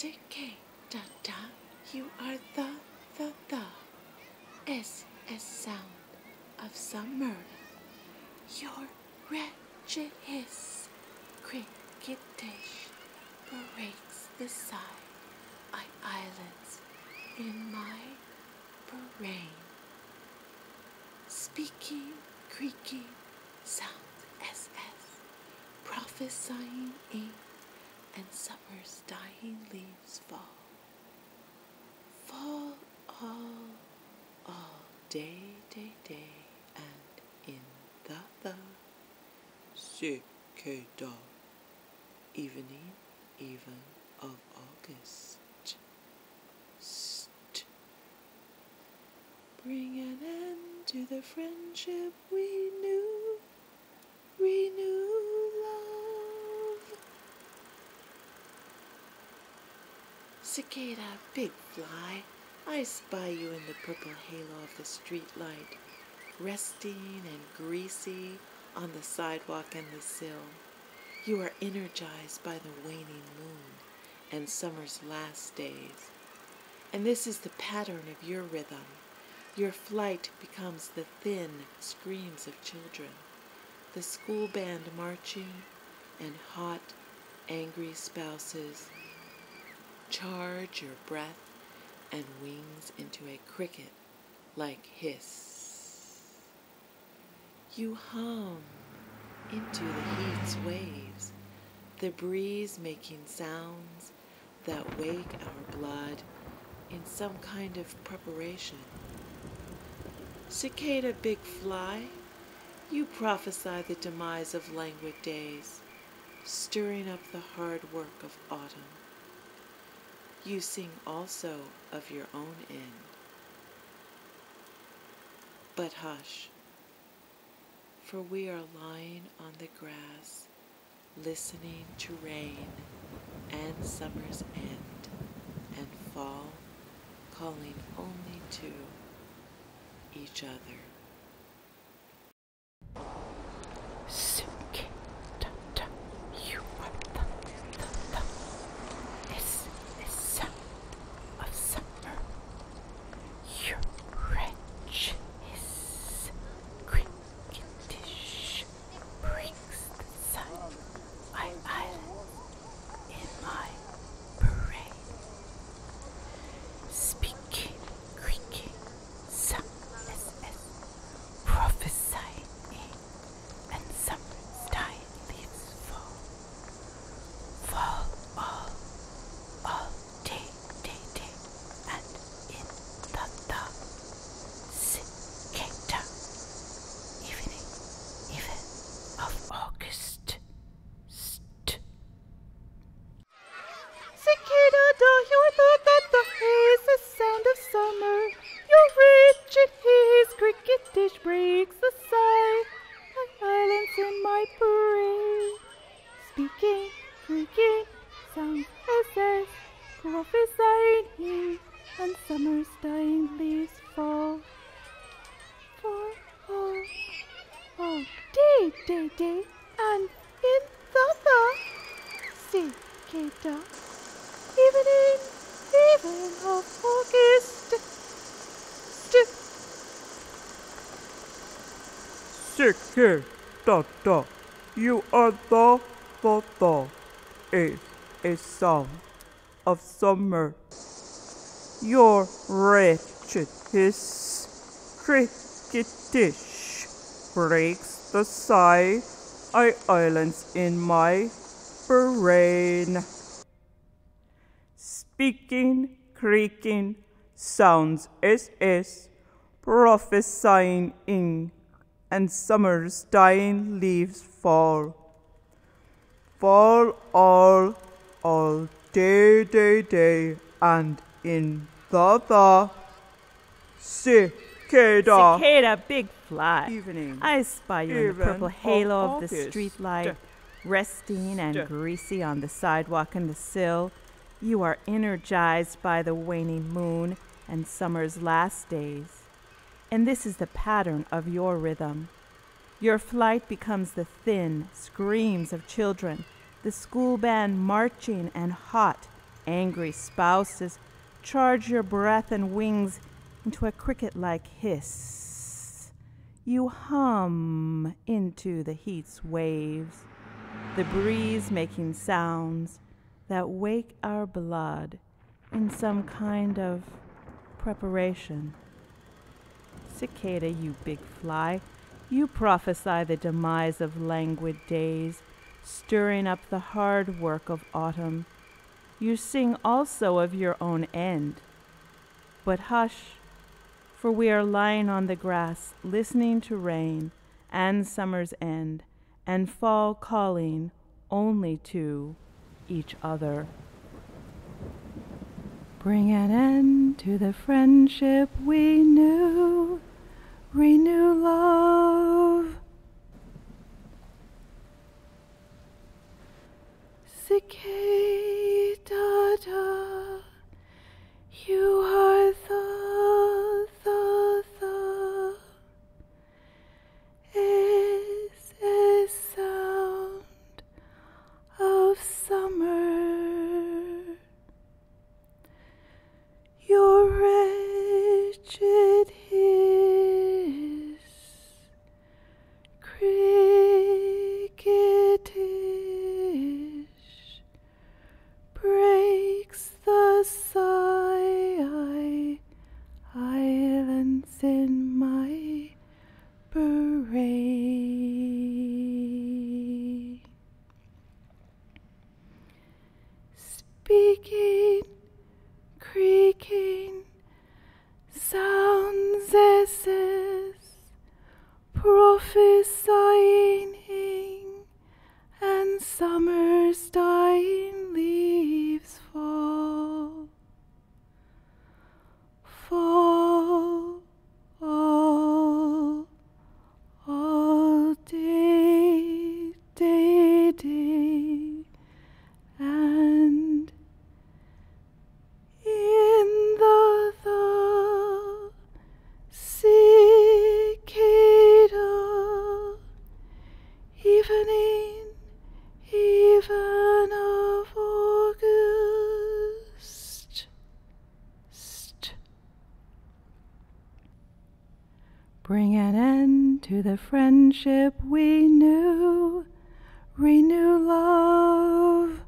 Cicada, you are the SS sound of summer. Your wretched hiss, cricketish, breaks the side islands in my brain. Speaking, creaking, sounds SS, prophesying ink, and summer's dying leaves fall. Fall all day, and in the Cicada, evening, even of August. Bring an end to the friendship we knew, renew love. Cicada, big fly, I spy you in the purple halo of the street light, resting and greasy on the sidewalk and the sill. You are energized by the waning moon and summer's last days. And this is the pattern of your rhythm. Your flight becomes the thin screams of children, the school band marching, and hot, angry spouses. Charge your breath and wings into a cricket-like hiss. You hum into the heat's waves, the breeze making sounds that wake our blood in some kind of preparation. Cicada, big fly, you prophesy the demise of languid days, stirring up the hard work of autumn. You sing also of your own end. But hush, for we are lying on the grass, listening to rain and summer's end, and fall calling only to each other. Cicada, you are the is sound of summer. Your wretch is cricketish, breaks the sun. Island in my brain. Speaking, creaking, sound prophesying and summer's dying leaves fall. Fall all day, and in the Cicada, evening, even of August. Cicada, you are the is the sound of summer. Your wretched hiss, cricketish, breaks the sigh. Islands in my brain. Speaking, creaking, sounds SS, prophesying heat, and summer's dying leaves fall. For all day, and in the Cicada, evening of August. Cicada, you are the is a sound of summer. Your wretched hiss, cricketish, breaks the sigh, islands in my brain. Speaking, creaking, sounds SS, prophesying ink, and summer's dying leaves fall. Fall all day, and in the Cicada. Cicada, big fly, Evening, I spy you in the purple of halo of the August. street light, resting and greasy on the sidewalk and the sill. You are energized by the waning moon and summer's last days. And this is the pattern of your rhythm. Your flight becomes the thin screams of children, the school band marching, and hot, angry spouses charge your breath and wings into a cricket-like hiss. You hum into the heat's waves, the breeze making sounds that wake our blood in some kind of preparation. Cicada, you big fly, you prophesy the demise of languid days, stirring up the hard work of autumn. You sing also of your own end. But hush, for we are lying on the grass, listening to rain and summer's end, and fall calling only to each other. Bring an end to the friendship we knew, renew love. Cicada, you are the sound of summer. Your wretched hiss, cricketish, breaks the silence in my brain. Speaking, creaking, sounds as prophesying, and summer's dying leaves fall, all day, and in the cicada, even of August. Bring an end to the friendship we knew, renew love.